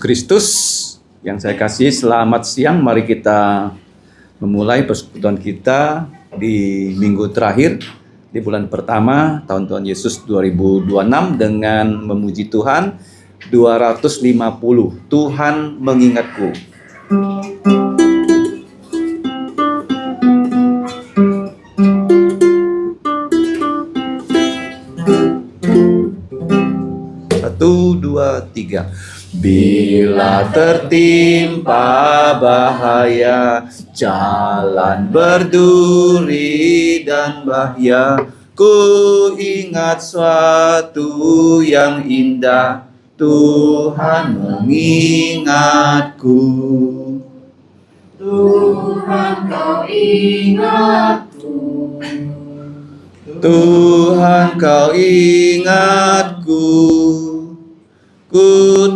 Kristus yang saya kasih, selamat siang. Mari kita memulai persekutuan kita di minggu terakhir di bulan pertama tahun Tuhan Yesus 2026 dengan memuji Tuhan 250. Tuhan mengingatku. Satu, dua, tiga. Bila tertimpa bahaya, jalan berduri dan bahaya, ku ingat suatu yang indah, Tuhan mengingatku. Tuhan kau ingatku. Tuhan kau ingatku. Ku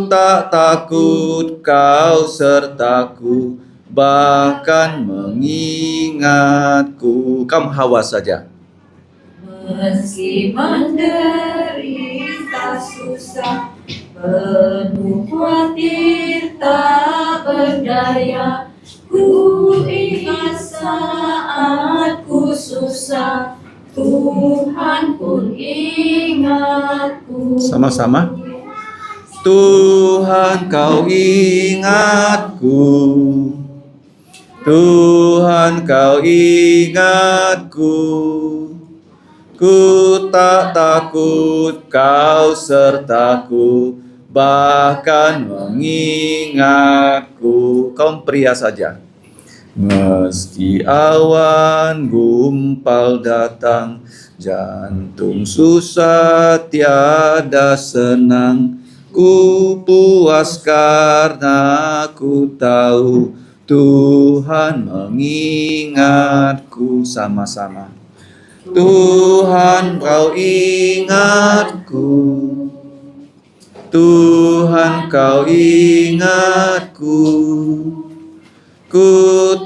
tak takut, kau sertaku, bahkan mengingatku. Kamu hawa saja. Meski menderita susah, penuh khawatir tak berdaya, ku ingat saat ku susah, Tuhan pun ingatku. Sama-sama. Tuhan kau ingatku. Tuhan kau ingatku. Ku tak takut, kau sertaku, bahkan mengingatku. Kaum pria saja. Meski awan gumpal datang, jantung susah tiada senang, ku puas karena ku tahu Tuhan mengingatku. Sama-sama. Tuhan kau ingatku. Tuhan kau ingatku. Ku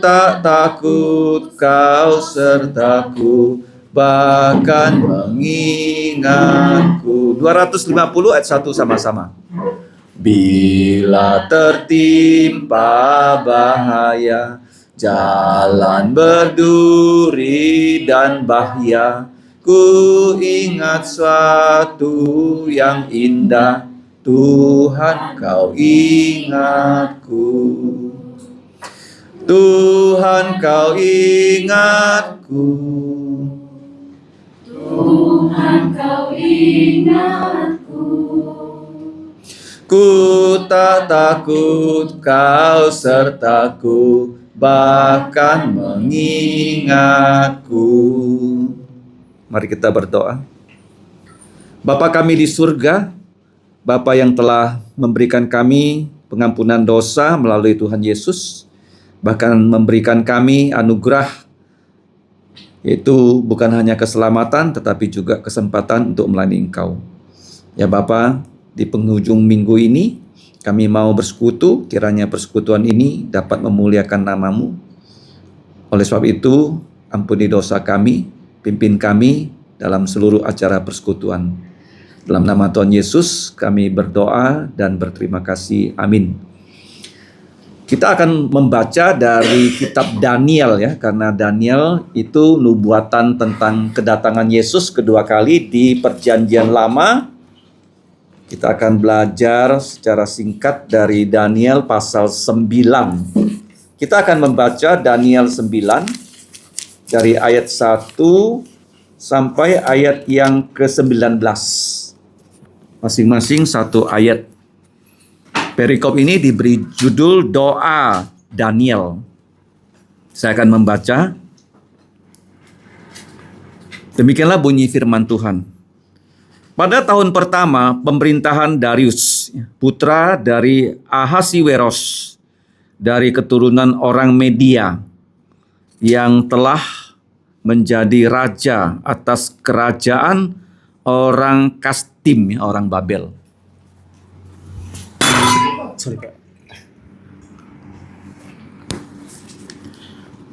tak takut, kau sertaku, bahkan mengingatku. 250 ayat 1 sama-sama. Bila tertimpa bahaya, jalan berduri dan bahaya, ku ingat suatu yang indah, Tuhan kau ingatku. Tuhan kau ingatku. Tuhan kau ingatku. Ku tak takut, kau sertaku, bahkan mengingatku. Mari kita berdoa. Bapa kami di surga, Bapa yang telah memberikan kami pengampunan dosa melalui Tuhan Yesus, bahkan memberikan kami anugerah, yaitu bukan hanya keselamatan tetapi juga kesempatan untuk melayani Engkau. Ya Bapa, di penghujung minggu ini kami mau bersekutu, kiranya persekutuan ini dapat memuliakan nama-Mu. Oleh sebab itu, ampuni dosa kami, pimpin kami dalam seluruh acara persekutuan. Dalam nama Tuhan Yesus kami berdoa dan berterima kasih. Amin. Kita akan membaca dari kitab Daniel ya, karena Daniel itu nubuatan tentang kedatangan Yesus kedua kali di Perjanjian Lama. Kita akan belajar secara singkat dari Daniel pasal 9. Kita akan membaca Daniel 9 dari ayat 1 sampai ayat yang ke-19. Masing-masing satu ayat. Perikop ini diberi judul Doa Daniel. Saya akan membaca. Demikianlah bunyi firman Tuhan. Pada tahun pertama pemerintahan Darius, putra dari Ahasiweros, dari keturunan orang Media, yang telah menjadi raja atas kerajaan orang Kastim, orang Babel.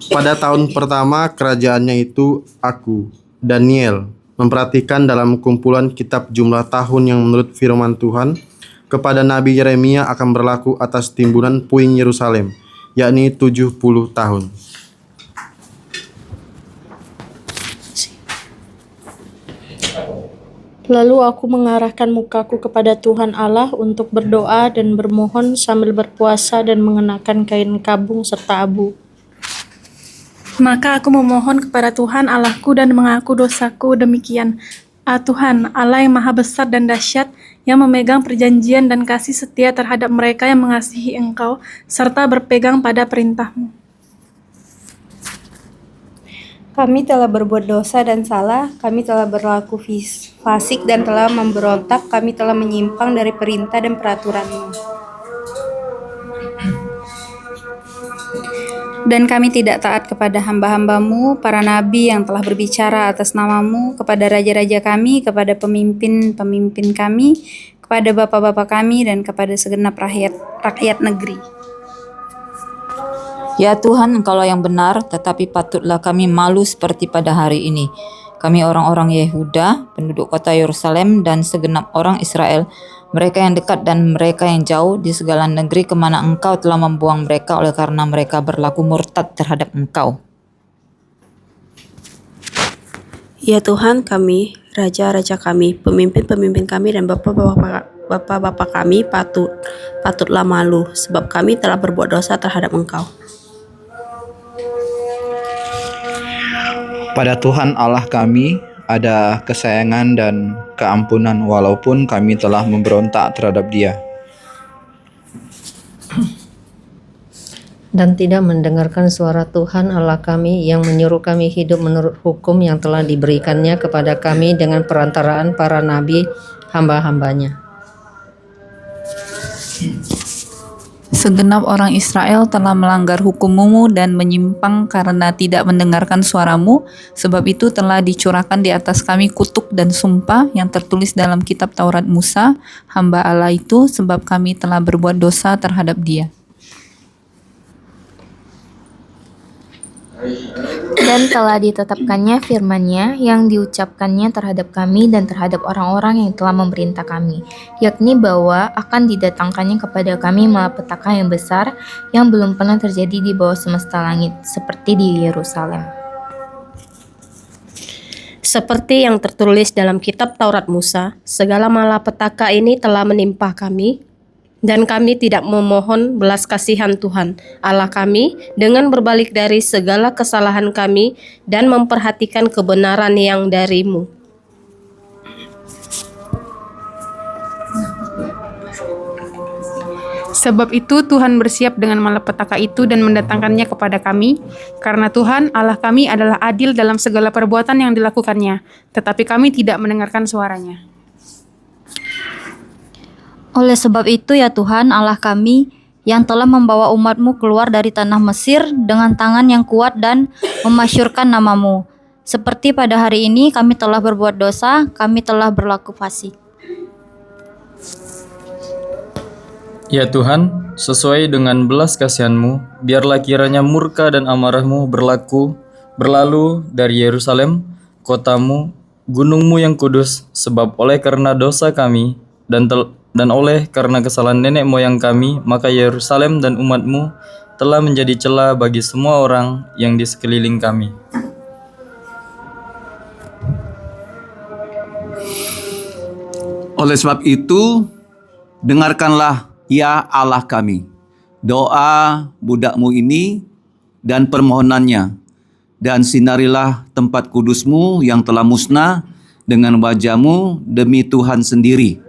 Pada tahun pertama kerajaannya itu, aku, Daniel, memperhatikan dalam kumpulan kitab jumlah tahun yang menurut firman Tuhan kepada Nabi Yeremia akan berlaku atas timbunan puing Yerusalem, yakni 70 tahun. Lalu aku mengarahkan mukaku kepada Tuhan Allah untuk berdoa dan bermohon sambil berpuasa dan mengenakan kain kabung serta abu. Maka aku memohon kepada Tuhan Allahku dan mengaku dosaku demikian. Tuhan, Allah yang maha besar dan dahsyat, yang memegang perjanjian dan kasih setia terhadap mereka yang mengasihi Engkau, serta berpegang pada perintah-Mu. Kami telah berbuat dosa dan salah, kami telah berlaku fasik dan telah memberontak, kami telah menyimpang dari perintah dan peraturan-Mu. Dan kami tidak taat kepada hamba-hamba-Mu, para nabi yang telah berbicara atas nama-Mu, kepada raja-raja kami, kepada pemimpin-pemimpin kami, kepada bapak-bapak kami, dan kepada segenap rakyat negeri. Ya Tuhan, Engkaulah yang benar, tetapi patutlah kami malu seperti pada hari ini. Kami orang-orang Yehuda, penduduk kota Yerusalem, dan segenap orang Israel, mereka yang dekat dan mereka yang jauh, di segala negeri kemana Engkau telah membuang mereka oleh karena mereka berlaku murtad terhadap Engkau. Ya Tuhan kami, raja-raja kami, pemimpin-pemimpin kami, dan bapak-bapak kami patutlah malu, sebab kami telah berbuat dosa terhadap Engkau. Pada Tuhan Allah kami ada kesayangan dan keampunan walaupun kami telah memberontak terhadap Dia. Dan tidak mendengarkan suara Tuhan Allah kami yang menyuruh kami hidup menurut hukum yang telah diberikannya kepada kami dengan perantaraan para nabi hamba-hambanya. Segenap orang Israel telah melanggar hukum-Mu dan menyimpang karena tidak mendengarkan suara-Mu, sebab itu telah dicurahkan di atas kami kutuk dan sumpah yang tertulis dalam kitab Taurat Musa, hamba Allah itu, sebab kami telah berbuat dosa terhadap Dia. Dan telah ditetapkannya firman-Nya yang diucapkannya terhadap kami dan terhadap orang-orang yang telah memerintah kami, yakni bahwa akan didatangkannya kepada kami malapetaka yang besar yang belum pernah terjadi di bawah semesta langit, seperti di Yerusalem. Seperti yang tertulis dalam kitab Taurat Musa, segala malapetaka ini telah menimpa kami, dan kami tidak memohon belas kasihan Tuhan Allah kami dengan berbalik dari segala kesalahan kami dan memperhatikan kebenaran yang dari-Mu. Sebab itu Tuhan bersiap dengan malapetaka itu dan mendatangkannya kepada kami, karena Tuhan Allah kami adalah adil dalam segala perbuatan yang dilakukannya, tetapi kami tidak mendengarkan suaranya. Oleh sebab itu ya Tuhan Allah kami yang telah membawa umat-Mu keluar dari tanah Mesir dengan tangan yang kuat dan memasyurkan nama-Mu. Seperti pada hari ini kami telah berbuat dosa, kami telah berlaku fasik. Ya Tuhan, sesuai dengan belas kasihan-Mu, biarlah kiranya murka dan amarah-Mu berlalu dari Yerusalem, kota-Mu, gunung-Mu yang kudus, sebab oleh karena dosa kami dan oleh karena kesalahan nenek moyang kami, maka Yerusalem dan umat-Mu telah menjadi cela bagi semua orang yang di sekeliling kami. Oleh sebab itu, dengarkanlah ya Allah kami, doa budak-Mu ini dan permohonannya, dan sinarilah tempat kudus-Mu yang telah musnah dengan wajah-Mu demi Tuhan sendiri.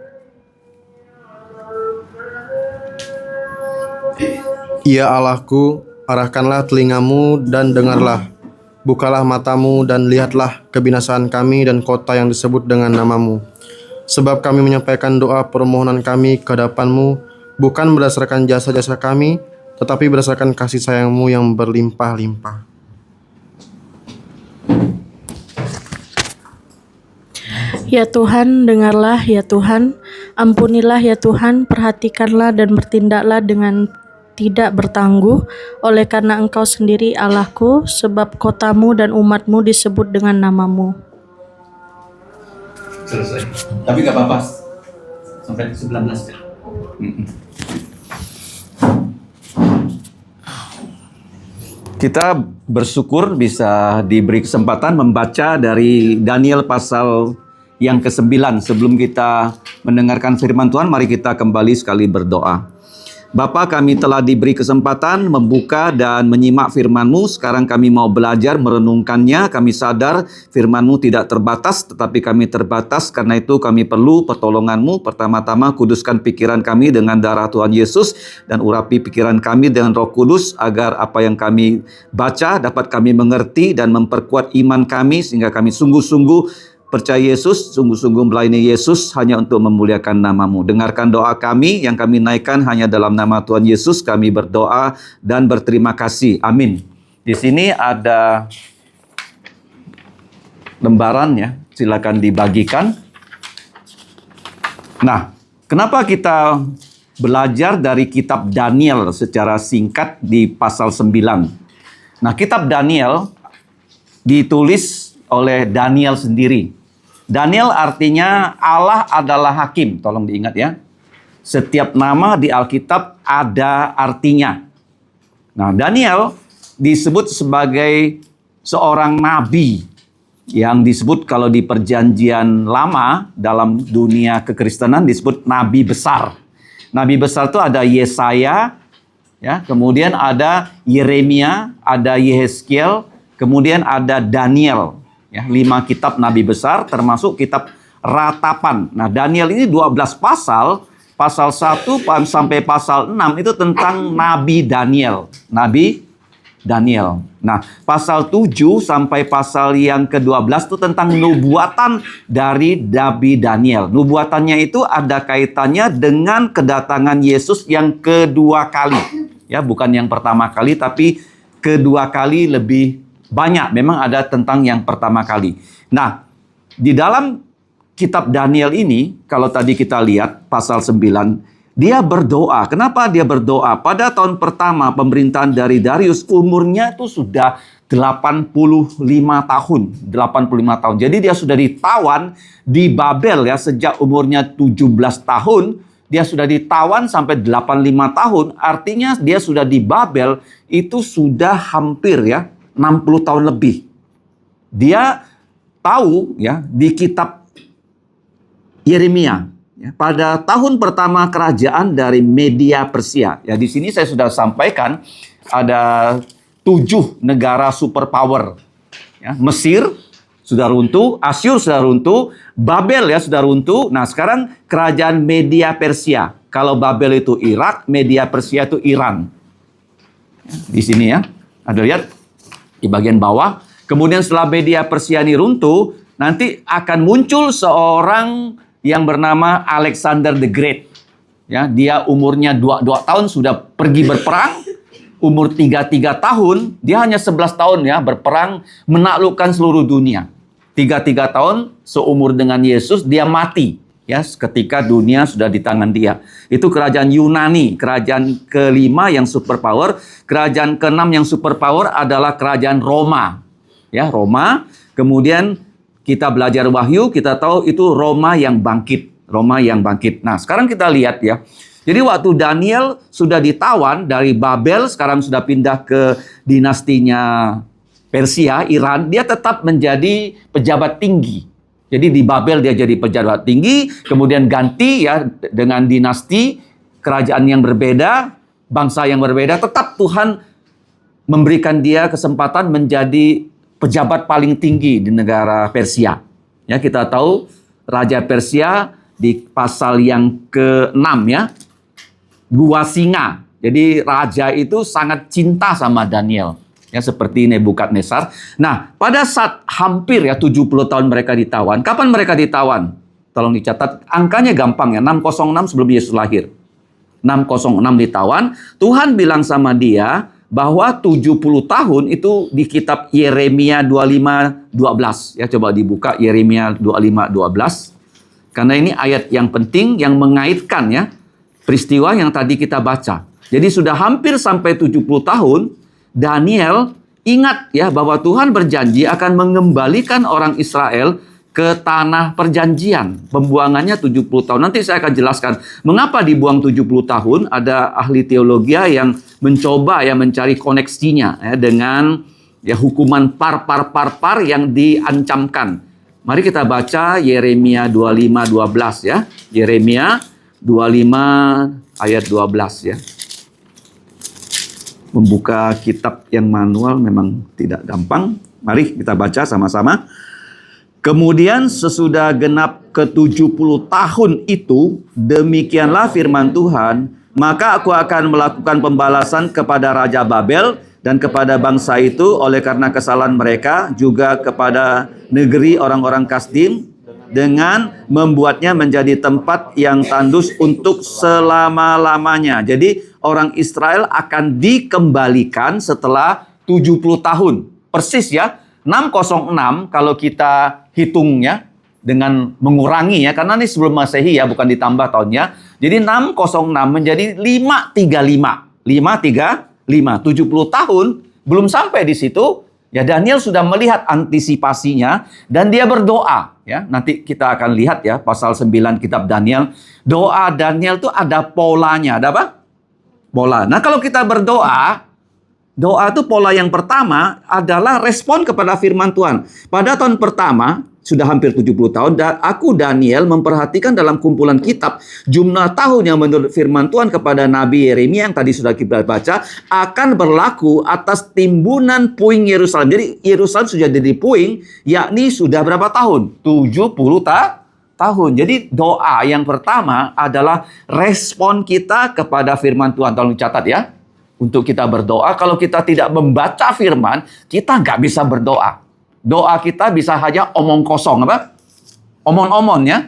Ya Allahku, arahkanlah telingamu dan dengarlah. Bukalah matamu dan lihatlah kebinasaan kami dan kota yang disebut dengan nama-Mu. Sebab kami menyampaikan doa permohonan kami ke hadapan-Mu, bukan berdasarkan jasa-jasa kami, tetapi berdasarkan kasih sayang-Mu yang berlimpah-limpah. Ya Tuhan, dengarlah ya Tuhan, ampunilah ya Tuhan, perhatikanlah dan bertindaklah dengan tidak bertangguh, oleh karena Engkau sendiri Allahku, sebab kota-Mu dan umat-Mu disebut dengan nama-Mu. Selesai. Tapi gak apa-apa. Sampai 19 ya. Kita bersyukur bisa diberi kesempatan membaca dari Daniel pasal yang ke-9. Sebelum kita mendengarkan firman Tuhan, mari kita kembali sekali berdoa. Bapa, kami telah diberi kesempatan membuka dan menyimak firman-Mu. Sekarang kami mau belajar merenungkannya. Kami sadar firman-Mu tidak terbatas, tetapi kami terbatas. Karena itu kami perlu pertolongan-Mu. Pertama-tama kuduskan pikiran kami dengan darah Tuhan Yesus, dan urapi pikiran kami dengan Roh Kudus, agar apa yang kami baca dapat kami mengerti dan memperkuat iman kami, sehingga kami sungguh-sungguh percaya Yesus, sungguh-sungguh melayani Yesus hanya untuk memuliakan nama-Mu. Dengarkan doa kami yang kami naikkan hanya dalam nama Tuhan Yesus. Kami berdoa dan berterima kasih. Amin. Di sini ada lembaran ya, silakan dibagikan. Nah, kenapa kita belajar dari kitab Daniel secara singkat di pasal 9? Nah, kitab Daniel ditulis oleh Daniel sendiri. Daniel artinya Allah adalah hakim. Tolong diingat ya. Setiap nama di Alkitab ada artinya. Nah, Daniel disebut sebagai seorang nabi yang disebut kalau di perjanjian lama dalam dunia kekristenan disebut nabi besar. Nabi besar itu ada Yesaya, ya, kemudian ada Yeremia, ada Yehezkiel, kemudian ada Daniel. Ya, 5 kitab nabi besar termasuk kitab ratapan. Nah, Daniel ini 12 pasal, pasal 1 sampai pasal 6 itu tentang Nabi Daniel. Nabi Daniel. Nah, pasal 7 sampai pasal yang ke-12 itu tentang nubuatan dari Nabi Daniel. Nubuatannya itu ada kaitannya dengan kedatangan Yesus yang kedua kali. Ya, bukan yang pertama kali, tapi kedua kali lebih banyak. Memang ada tentang yang pertama kali. Nah, di dalam kitab Daniel ini, kalau tadi kita lihat pasal 9, dia berdoa. Kenapa dia berdoa? Pada tahun pertama pemerintahan dari Darius, umurnya itu sudah 85 tahun. 85 tahun. Jadi dia sudah ditawan di Babel ya, sejak umurnya 17 tahun. Dia sudah ditawan sampai 85 tahun. Artinya dia sudah di Babel itu sudah hampir ya 60 tahun lebih. Dia tahu ya di kitab Yeremia ya, pada tahun pertama kerajaan dari Media Persia. Ya, di sini saya sudah sampaikan ada 7 negara superpower. Ya, Mesir sudah runtuh, Asyur sudah runtuh, Babel ya sudah runtuh. Nah, sekarang kerajaan Media Persia. Kalau Babel itu Irak, Media Persia itu Iran. Ya, di sini ya. Ada lihat di bagian bawah. Kemudian setelah Media Persia ini runtuh, nanti akan muncul seorang yang bernama Alexander the Great. Ya, dia umurnya 2 tahun sudah pergi berperang. Umur 33 tahun, dia hanya 11 tahun ya berperang menaklukkan seluruh dunia. 33 tahun seumur dengan Yesus, dia mati ya ketika dunia sudah di tangan dia. Itu kerajaan Yunani, kerajaan kelima yang superpower. Kerajaan keenam yang superpower adalah kerajaan Roma. Ya, Roma. Kemudian kita belajar Wahyu, kita tahu itu Roma yang bangkit. Roma yang bangkit. Nah, sekarang kita lihat ya. Jadi waktu Daniel sudah ditawan dari Babel, sekarang sudah pindah ke dinastinya Persia, Iran, dia tetap menjadi pejabat tinggi. Jadi di Babel dia jadi pejabat tinggi, kemudian ganti ya dengan dinasti, kerajaan yang berbeda, bangsa yang berbeda, tetap Tuhan memberikan dia kesempatan menjadi pejabat paling tinggi di negara Persia. Ya, kita tahu Raja Persia di pasal yang ke-6 ya, Gua singa. Jadi raja itu sangat cinta sama Daniel. Ya, seperti Nebukadnezar. Nah, pada saat hampir ya 70 tahun mereka ditawan. Kapan mereka ditawan? Tolong dicatat. Angkanya gampang ya. 606 sebelum Yesus lahir. 606 ditawan. Tuhan bilang sama dia bahwa 70 tahun itu di kitab Yeremia 25:12. Ya, coba dibuka Yeremia 25:12. Karena ini ayat yang penting yang mengaitkan ya peristiwa yang tadi kita baca. Jadi sudah hampir sampai 70 tahun, Daniel ingat ya bahwa Tuhan berjanji akan mengembalikan orang Israel ke tanah perjanjian. Pembuangannya 70 tahun. Nanti saya akan jelaskan mengapa dibuang 70 tahun. Ada ahli teologi yang mencoba mencari koneksinya dengan hukuman par yang diancamkan. Mari kita baca Yeremia 25:12 ya. Yeremia 25 ayat 12 ya. Membuka kitab yang manual memang tidak gampang. Mari kita baca sama-sama. Kemudian sesudah genap ke-70 tahun itu, demikianlah firman Tuhan, maka aku akan melakukan pembalasan kepada Raja Babel dan kepada bangsa itu oleh karena kesalahan mereka, juga kepada negeri orang-orang Kasdim, dengan membuatnya menjadi tempat yang tandus untuk selama-lamanya. Jadi orang Israel akan dikembalikan setelah 70 tahun. Persis ya, 606 kalau kita hitungnya dengan mengurangi karena ini sebelum Masehi bukan ditambah tahunnya. Jadi 606 menjadi 535. 70 tahun belum sampai di situ. Daniel sudah melihat antisipasinya dan dia berdoa. Nanti kita akan lihat pasal 9 kitab Daniel. Doa Daniel itu ada polanya. Ada apa? Pola. Nah, kalau kita berdoa, doa itu pola yang pertama adalah respon kepada firman Tuhan. Pada tahun pertama, sudah hampir 70 tahun, aku Daniel memperhatikan dalam kumpulan kitab jumlah tahun yang menurut firman Tuhan kepada Nabi Yeremia yang tadi sudah kita baca akan berlaku atas timbunan puing Yerusalem. Jadi Yerusalem sudah jadi puing, yakni sudah berapa tahun? 70 tahun. Jadi doa yang pertama adalah respon kita kepada firman Tuhan. Tolong catat ya. Untuk kita berdoa, kalau kita tidak membaca firman, kita nggak bisa berdoa. Doa kita bisa hanya omong kosong, apa? Omong-omong ya.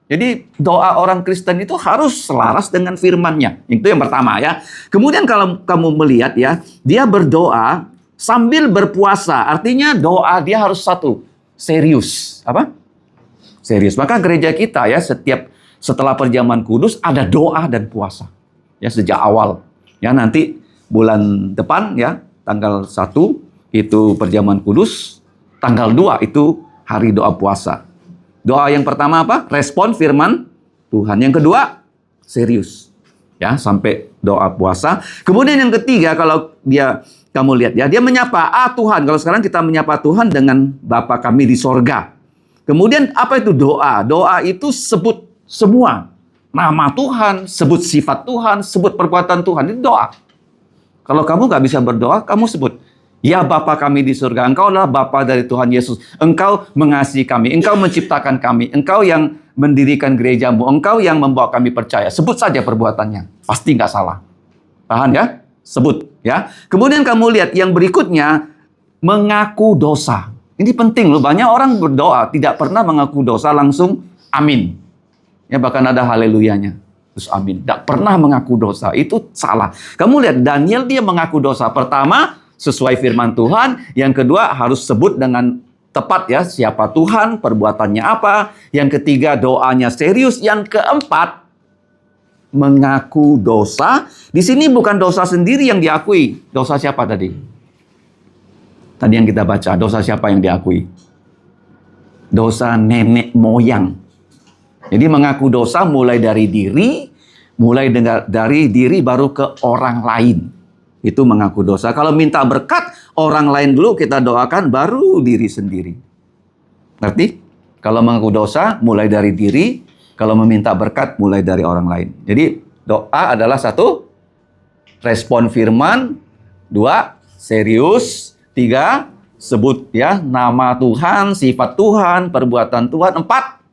Jadi doa orang Kristen itu harus selaras dengan firman-Nya. Itu yang pertama ya. Kemudian kalau kamu melihat dia berdoa sambil berpuasa. Artinya doa dia harus serius. Apa? Serius. Maka gereja kita setiap setelah perjamuan kudus ada doa dan puasa. Sejak awal. Nanti bulan depan tanggal 1 itu perjamuan kudus. Tanggal 2 itu hari doa puasa. Doa yang pertama apa? Respon firman Tuhan. Yang kedua, serius. Sampai doa puasa. Kemudian yang ketiga, kalau kamu lihat dia menyapa, Tuhan. Kalau sekarang kita menyapa Tuhan dengan Bapa kami di sorga. Kemudian apa itu doa? Doa itu sebut semua. Nama Tuhan, sebut sifat Tuhan, sebut perbuatan Tuhan. Itu doa. Kalau kamu nggak bisa berdoa, kamu sebut. Ya Bapa kami di surga, Engkau adalah Bapa dari Tuhan Yesus. Engkau mengasihi kami, Engkau menciptakan kami, Engkau yang mendirikan gerejamu, Engkau yang membawa kami percaya. Sebut saja perbuatannya, pasti nggak salah. Tahan ya, sebut ya. Kemudian kamu lihat yang berikutnya, mengaku dosa. Ini penting loh, banyak orang berdoa tidak pernah mengaku dosa langsung amin. Bahkan ada haleluyanya. Terus amin. Tidak pernah mengaku dosa, itu salah. Kamu lihat Daniel dia mengaku dosa. Pertama, sesuai firman Tuhan. Yang kedua, harus sebut dengan tepat siapa Tuhan, perbuatannya apa. Yang ketiga, doanya serius. Yang keempat, mengaku dosa. Di sini bukan dosa sendiri yang diakui. Dosa siapa tadi? Tadi yang kita baca, dosa siapa yang diakui? Dosa nenek moyang. Jadi mengaku dosa mulai dari diri, dari diri baru ke orang lain. Itu mengaku dosa. Kalau minta berkat, orang lain dulu kita doakan, baru diri sendiri. Ngerti? Kalau mengaku dosa, mulai dari diri. Kalau meminta berkat, mulai dari orang lain. Jadi, doa adalah 1, respon firman. 2, serius. 3, sebut nama Tuhan, sifat Tuhan, perbuatan Tuhan. 4,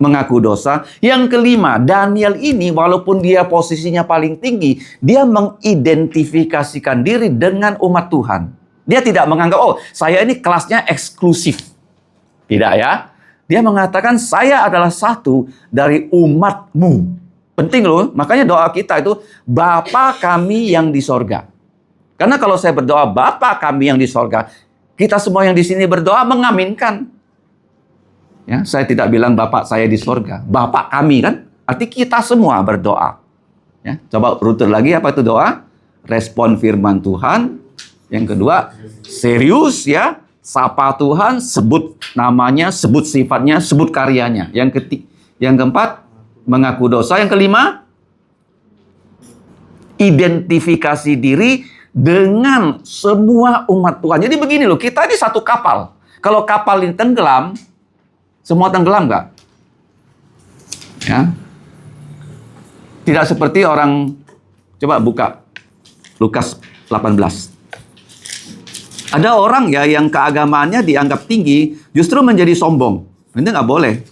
mengaku dosa. Yang kelima, Daniel ini walaupun dia posisinya paling tinggi, dia mengidentifikasikan diri dengan umat Tuhan. Dia tidak menganggap, saya ini kelasnya eksklusif. Tidak ya. Dia mengatakan, saya adalah satu dari umatmu. Penting loh, makanya doa kita itu, Bapa kami yang di sorga. Karena kalau saya berdoa, Bapa kami yang di sorga, kita semua yang di sini berdoa mengaminkan. Saya tidak bilang Bapak saya di sorga. Bapak kami kan. Arti kita semua berdoa. Coba rutur lagi apa itu doa? Respon firman Tuhan. Yang kedua, serius sapa Tuhan, sebut namanya, sebut sifatnya, sebut karyanya. Yang keempat, mengaku dosa. Yang kelima, identifikasi diri dengan semua umat Tuhan. Jadi begini loh, kita ini satu kapal. Kalau kapal ini tenggelam, semua tenggelam nggak? Ya. Tidak seperti orang, coba buka Lukas 18. Ada orang ya yang keagamaannya dianggap tinggi, justru menjadi sombong. Ini nggak boleh.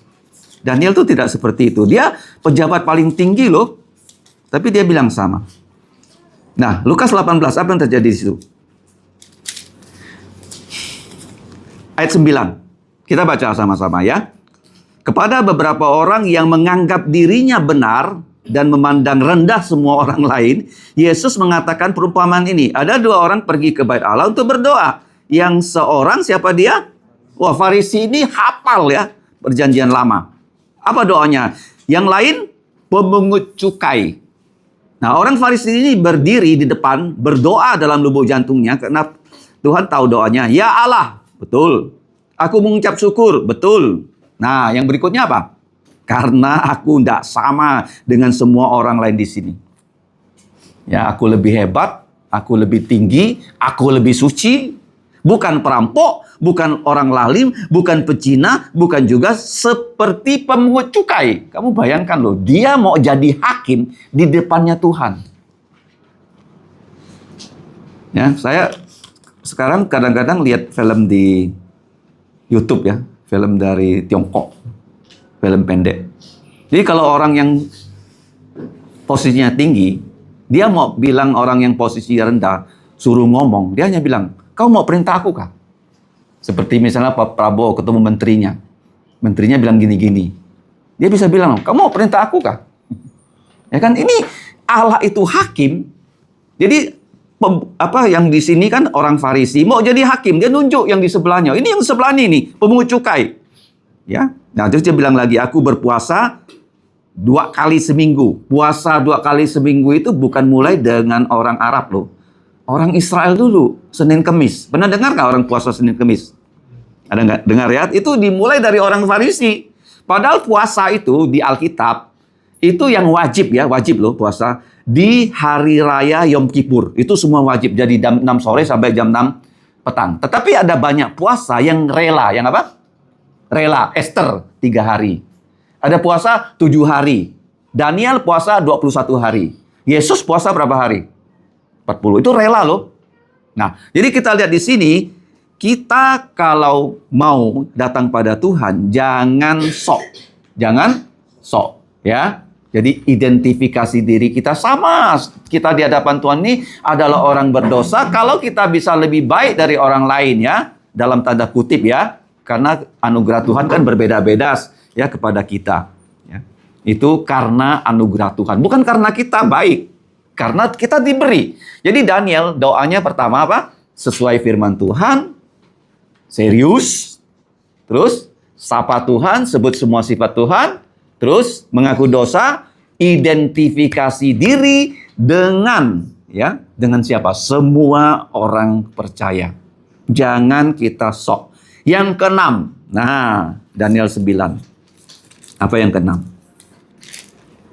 Daniel itu tidak seperti itu. Dia pejabat paling tinggi loh, tapi dia bilang sama. Nah, Lukas 18, apa yang terjadi di situ? Ayat 9. Kita baca sama-sama ya. Kepada beberapa orang yang menganggap dirinya benar dan memandang rendah semua orang lain, Yesus mengatakan perumpamaan ini. Ada dua orang pergi ke bait Allah untuk berdoa. Yang seorang, siapa dia? Wah, Farisi ini hafal ya perjanjian lama. Apa doanya? Yang lain, pemungut cukai. Nah, orang Farisi ini berdiri di depan, berdoa dalam lubuk jantungnya, karena Tuhan tahu doanya. Ya Allah, betul. Aku mengucap syukur, betul. Nah, yang berikutnya apa? Karena aku tidak sama dengan semua orang lain di sini. Ya, aku lebih hebat, aku lebih tinggi, aku lebih suci. Bukan perampok, bukan orang lalim, bukan pezina, bukan juga seperti pemungut cukai. Kamu bayangkan loh, dia mau jadi hakim di depannya Tuhan. Ya, saya sekarang kadang-kadang lihat film di YouTube ya, film dari Tiongkok. Film pendek. Jadi kalau orang yang posisinya tinggi, dia mau bilang orang yang posisinya rendah, suruh ngomong, dia hanya bilang, kau mau perintah aku kah? Seperti misalnya Pak Prabowo ketemu menterinya. Menterinya bilang gini-gini. Dia bisa bilang, kamu mau perintah aku kah? Ya kan, ini Allah itu hakim. Jadi apa yang di sini kan orang Farisi mau jadi hakim, dia nunjuk yang di sebelahnya. Ini yang sebelah ini nih, pemungut cukai. Ya. Nah, terus dia bilang lagi, aku berpuasa 2 kali seminggu. Puasa 2 kali seminggu itu bukan mulai dengan orang Arab loh. Orang Israel dulu, Senin Kemis. Pernah dengar nggak orang puasa Senin Kemis? Ada nggak dengar ya? Itu dimulai dari orang Farisi. Padahal puasa itu di Alkitab, itu yang wajib ya, wajib loh puasa. Di hari raya Yom Kippur. Itu semua wajib. Jadi jam 6 sore sampai jam 6 petang. Tetapi ada banyak puasa yang rela. Yang apa? Rela, Esther 3 hari. Ada puasa 7 hari. Daniel puasa 21 hari. Yesus puasa berapa hari? 40. Itu rela loh. Nah, jadi kita lihat di sini, kita kalau mau datang pada Tuhan, jangan sok. Jangan sok, ya. Jadi identifikasi diri kita sama. Kita di hadapan Tuhan ini adalah orang berdosa. Kalau kita bisa lebih baik dari orang lain ya, dalam tanda kutip ya. Karena anugerah Tuhan kan berbeda-beda ya kepada kita. Ya. Itu karena anugerah Tuhan. Bukan karena kita baik. Karena kita diberi. Jadi Daniel doanya pertama apa? Sesuai firman Tuhan. Serius. Terus sapa Tuhan. Sebut semua sifat Tuhan. Terus mengaku dosa. Identifikasi diri dengan ya, dengan siapa? Semua orang percaya. Jangan kita sok. Yang keenam, nah Daniel 9. Apa yang keenam?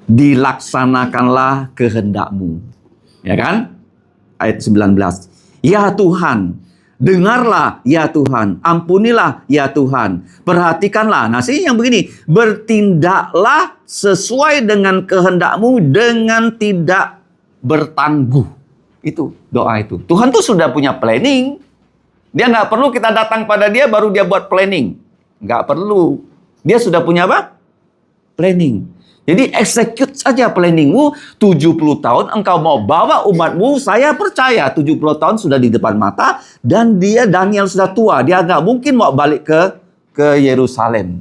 Dilaksanakanlah kehendakmu. Ya kan? Ayat 19. Ya Tuhan, dengarlah ya Tuhan, ampunilah ya Tuhan, perhatikanlah. Nah sini yang begini, bertindaklah sesuai dengan kehendakmu dengan tidak bertangguh. Itu doa itu. Tuhan tuh sudah punya planning. Dia nggak perlu kita datang pada dia baru dia buat planning. Nggak perlu. Dia sudah punya apa? Planning. Jadi execute saja planningmu. 70 tahun engkau mau bawa umatmu. Saya percaya 70 tahun sudah di depan mata. Dan dia Daniel sudah tua. Dia nggak mungkin mau balik ke Yerusalem.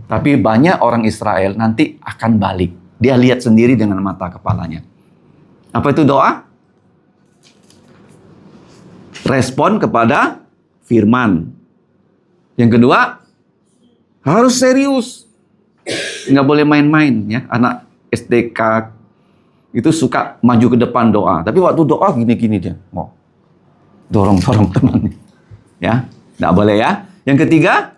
Tapi banyak orang Israel nanti akan balik. Dia lihat sendiri dengan mata kepalanya. Apa itu doa? Respon kepada firman. Yang kedua, harus serius. Nggak boleh main-main ya. Anak SDK itu suka maju ke depan doa. Tapi waktu doa gini-gini dia. Mau dorong-dorong temannya. Ya. Nggak boleh ya. Yang ketiga,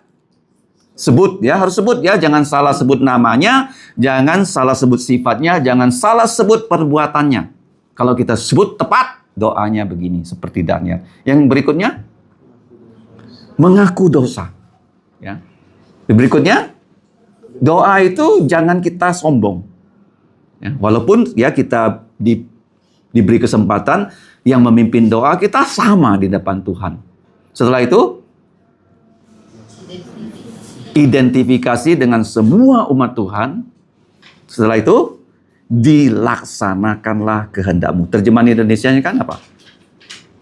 sebut ya, harus sebut ya, jangan salah sebut namanya, jangan salah sebut sifatnya, jangan salah sebut perbuatannya. Kalau kita sebut tepat, doanya begini seperti Daniel. Yang berikutnya, mengaku dosa. Ya. Berikutnya, doa itu jangan kita sombong. Ya, walaupun ya kita diberi kesempatan yang memimpin doa, kita sama di depan Tuhan. Setelah itu, identifikasi dengan semua umat Tuhan. Setelah itu, dilaksanakanlah kehendakmu. Terjemahan Indonesianya kan apa?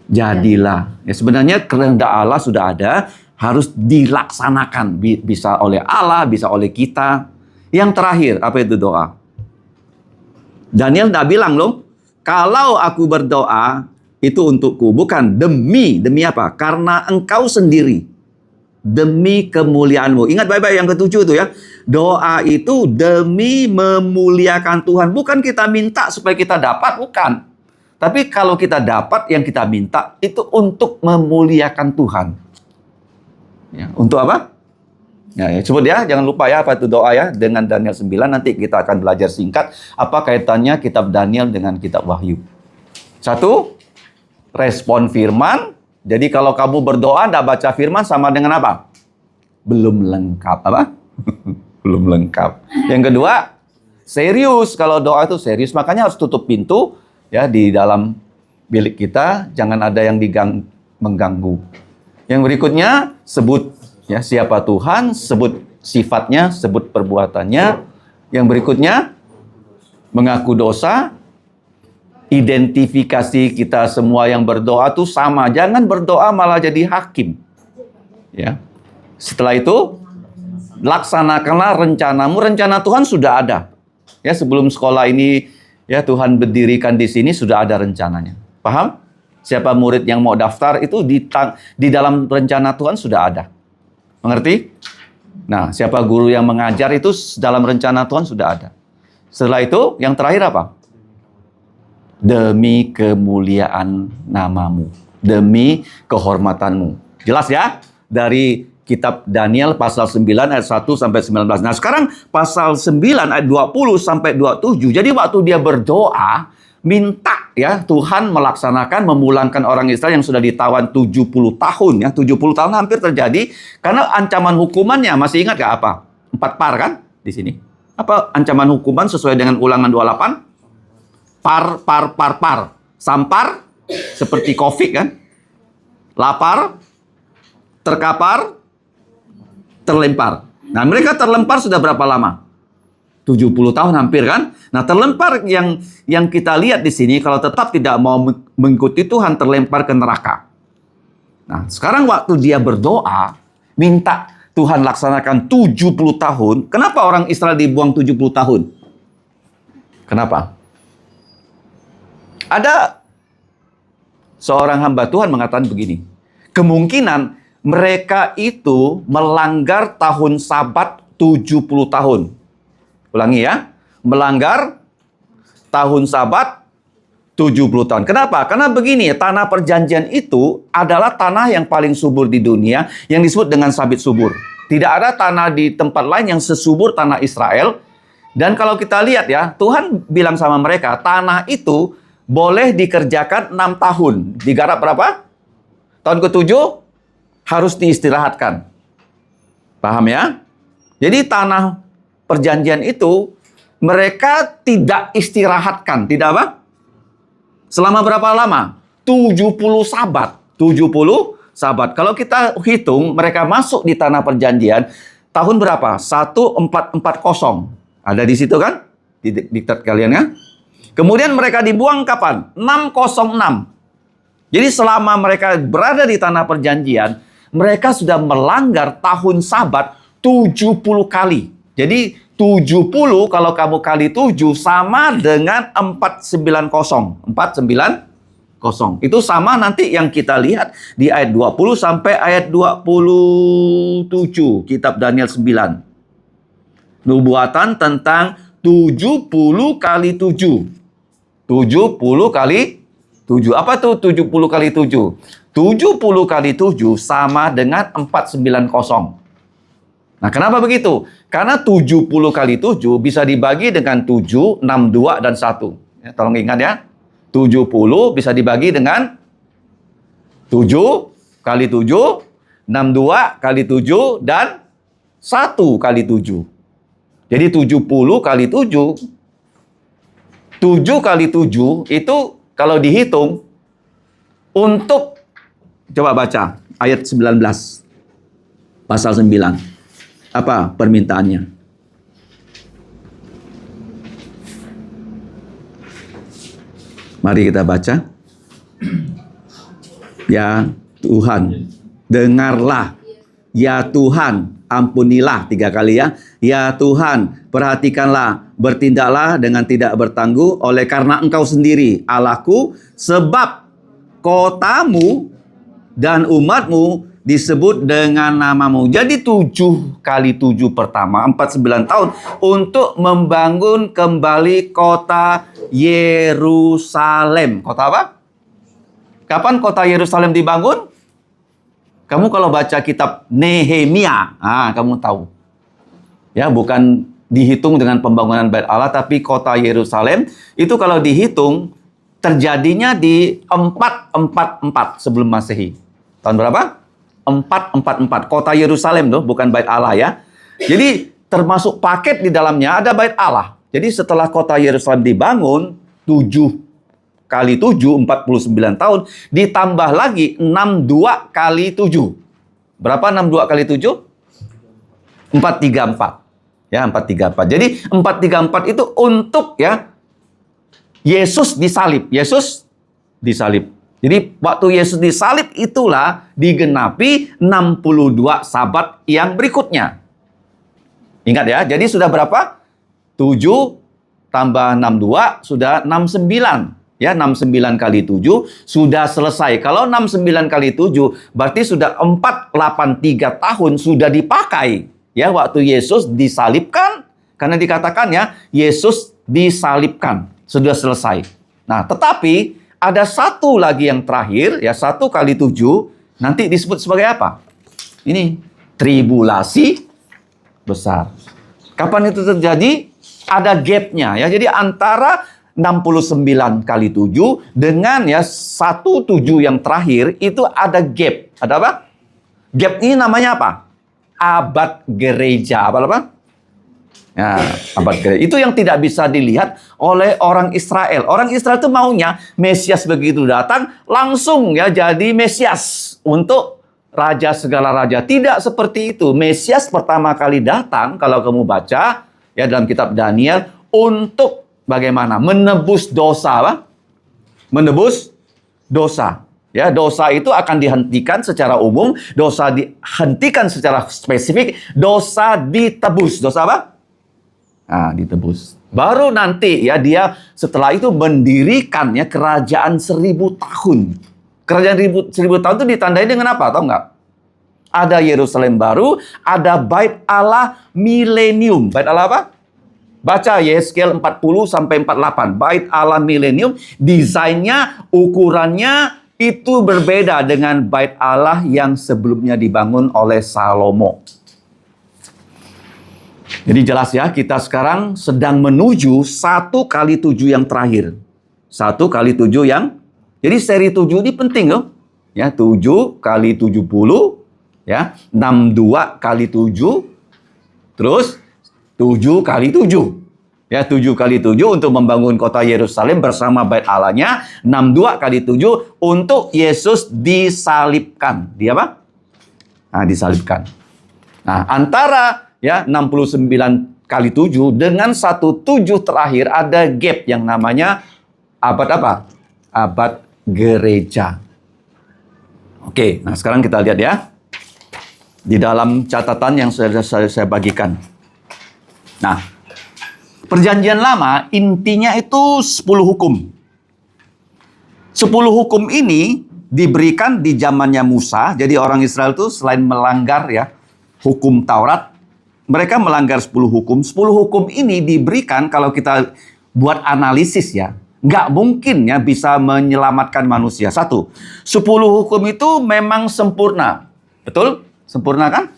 Jadilah. Ya, sebenarnya kehendak Allah sudah ada, harus dilaksanakan. Bisa oleh Allah, bisa oleh kita. Yang terakhir, apa itu doa? Daniel tidak bilang loh, kalau aku berdoa, itu untukku. Bukan, demi apa? Karena engkau sendiri. Demi kemuliaanmu. Ingat baik-baik yang ketujuh itu ya. Doa itu demi memuliakan Tuhan. Bukan kita minta supaya kita dapat, bukan. Tapi kalau kita dapat yang kita minta, itu untuk memuliakan Tuhan. Ya, untuk apa? Ya, sebut ya, jangan lupa ya apa itu doa ya. Dengan Daniel 9 nanti kita akan belajar singkat apa kaitannya kitab Daniel dengan kitab Wahyu. Satu, respon firman. Jadi kalau kamu berdoa tidak baca firman sama dengan apa? Belum lengkap. Apa? Belum lengkap. Yang kedua, serius. Kalau doa itu serius, makanya harus tutup pintu ya di dalam bilik kita, jangan ada yang mengganggu. Yang berikutnya, sebut ya siapa Tuhan, sebut sifatnya, sebut perbuatannya. Yang berikutnya, mengaku dosa. Identifikasi kita semua yang berdoa tuh sama. Jangan berdoa malah jadi hakim. Ya. Setelah itu, laksanakanlah rencanamu. Rencana Tuhan sudah ada. Ya, sebelum sekolah ini ya Tuhan berdirikan di sini sudah ada rencananya. Paham? Siapa murid yang mau daftar itu di dalam rencana Tuhan sudah ada. Mengerti? Nah, siapa guru yang mengajar itu dalam rencana Tuhan sudah ada. Setelah itu, yang terakhir apa? Demi kemuliaan namamu. Demi kehormatanmu. Jelas ya? Dari kitab Daniel pasal 9 ayat 1 sampai 19. Nah, sekarang pasal 9 ayat 20 sampai 27. Jadi waktu dia berdoa, minta ya Tuhan melaksanakan memulangkan orang Israel yang sudah ditawan 70 tahun ya. 70 tahun hampir terjadi karena ancaman hukumannya masih ingat gak apa? 4 par kan di sini. Apa ancaman hukuman sesuai dengan Ulangan 28? Par. Sampar seperti COVID kan? Lapar, terkapar, terlempar. Nah, mereka terlempar sudah berapa lama? 70 tahun hampir kan? Nah, terlempar yang kita lihat di sini kalau tetap tidak mau mengikuti Tuhan terlempar ke neraka. Nah, sekarang waktu dia berdoa, minta Tuhan laksanakan 70 tahun. Kenapa orang Israel dibuang 70 tahun? Kenapa? Ada seorang hamba Tuhan mengatakan begini. Kemungkinan mereka itu melanggar tahun Sabat 70 tahun. Ulangi ya. Melanggar tahun Sabat 70 tahun. Kenapa? Karena begini, tanah perjanjian itu adalah tanah yang paling subur di dunia yang disebut dengan sabit subur. Tidak ada tanah di tempat lain yang sesubur tanah Israel. Dan kalau kita lihat ya, Tuhan bilang sama mereka, tanah itu boleh dikerjakan 6 tahun. Digarap berapa? Tahun ke-7 harus diistirahatkan. Paham ya? Jadi tanah perjanjian itu mereka tidak istirahatkan. Tidak apa? Selama berapa lama? 70 sabat. 70 sabat. Kalau kita hitung mereka masuk di tanah perjanjian tahun berapa? 1440. Ada di situ kan? Di diktat kalian ya? Kemudian mereka dibuang kapan? 606. Jadi selama mereka berada di tanah perjanjian, mereka sudah melanggar tahun Sabat 70 kali. Jadi 70 kalau kamu kali 7 sama dengan 490. 490. Itu sama nanti yang kita lihat di ayat 20 sampai ayat 27 kitab Daniel 9. Nubuatan tentang 70 kali 7. 70 kali 7. Apa tuh 70 kali 7? 70 kali 7 sama dengan 490. Nah, kenapa begitu? Karena 70 kali 7 bisa dibagi dengan 7, 6, 2, dan 1. Ya, tolong ingat ya. 70 bisa dibagi dengan 7 kali 7, 62 kali 7, dan 1 kali 7. Jadi 70 kali 7, 7 kali 7 itu kalau dihitung untuk, coba baca ayat 19, pasal 9. Apa permintaannya? Mari kita baca. Ya Tuhan, dengarlah. Ya Tuhan, ampunilah. 3 kali ya. Ya Tuhan, perhatikanlah, bertindaklah dengan tidak bertangguh oleh karena Engkau sendiri, Allahku, sebab kotamu dan umatmu disebut dengan namamu. Jadi 7 kali 7 pertama, 49 tahun, untuk membangun kembali kota Yerusalem. Kota apa? Kapan kota Yerusalem dibangun? Kamu kalau baca kitab Nehemia, kamu tahu. Ya, bukan dihitung dengan pembangunan Bait Allah, tapi kota Yerusalem itu kalau dihitung terjadinya di 444 sebelum Masehi. Tahun berapa? 444. Kota Yerusalem tuh, bukan Bait Allah ya. Jadi termasuk paket di dalamnya ada Bait Allah. Jadi setelah kota Yerusalem dibangun 7 kali 7, 49 tahun, ditambah lagi 62 kali 7. Berapa 62 kali 7? 434. Ya, 434. Jadi 434 itu untuk ya Yesus disalib. Yesus disalib. Jadi waktu Yesus disalib itulah digenapi 62 sabat yang berikutnya. Ingat ya, jadi sudah berapa? 7 tambah 62 sudah 69. Ya, 69 kali 7 sudah selesai. Kalau 69 kali 7 berarti sudah 483 tahun sudah dipakai. Ya, waktu Yesus disalibkan, karena dikatakan ya, Yesus disalibkan. Sudah selesai. Nah, tetapi ada satu lagi yang terakhir, ya 1 kali 7 nanti disebut sebagai apa? Ini tribulasi besar. Kapan itu terjadi? Ada gapnya ya. Jadi antara 69 kali 7 dengan ya 17 yang terakhir itu ada gap. Ada apa? Gap ini namanya apa? Abad gereja. Apa? Ya, abad gereja. Itu yang tidak bisa dilihat oleh orang Israel. Orang Israel itu maunya Mesias begitu datang langsung ya jadi Mesias untuk raja segala raja. Tidak seperti itu. Mesias pertama kali datang kalau kamu baca ya dalam kitab Daniel untuk bagaimana? Menebus dosa, apa? Menebus dosa. Ya, dosa itu akan dihentikan secara umum, dosa dihentikan secara spesifik, dosa ditebus. Dosa apa? Nah, ditebus. Baru nanti ya dia setelah itu mendirikan ya kerajaan 1000 tahun. Kerajaan 1000 tahun itu ditandai dengan apa? Tahu nggak? Ada Yerusalem baru, ada Bait Allah milenium. Bait Allah apa? Baca Yeskiel 40 sampai 48. Bait Allah milenium, desainnya, ukurannya itu berbeda dengan Bait Allah yang sebelumnya dibangun oleh Salomo. Jadi jelas ya, kita sekarang sedang menuju 1 kali 7 yang terakhir. 1 kali 7 yang, jadi seri 7 ini penting loh. Ya, 7 kali 70, ya, 62 kali 7, terus 7 kali 7. Ya, 7 kali 7 untuk membangun kota Yerusalem bersama Bait Allahnya. 62 kali 7 untuk Yesus disalibkan. Dia apa? Nah, disalibkan. Nah, antara ya 69 kali 7 dengan 17 terakhir ada gap yang namanya abad apa? Abad gereja. Oke, nah sekarang kita lihat ya. Di dalam catatan yang sudah saya bagikan. Nah, Perjanjian Lama intinya itu 10 hukum. 10 hukum ini diberikan di zamannya Musa. Jadi orang Israel itu selain melanggar ya hukum Taurat, mereka melanggar 10 hukum. 10 hukum ini diberikan kalau kita buat analisis ya. nggak mungkin ya bisa menyelamatkan manusia. 1, 10 hukum itu memang sempurna. Betul? Sempurna kan?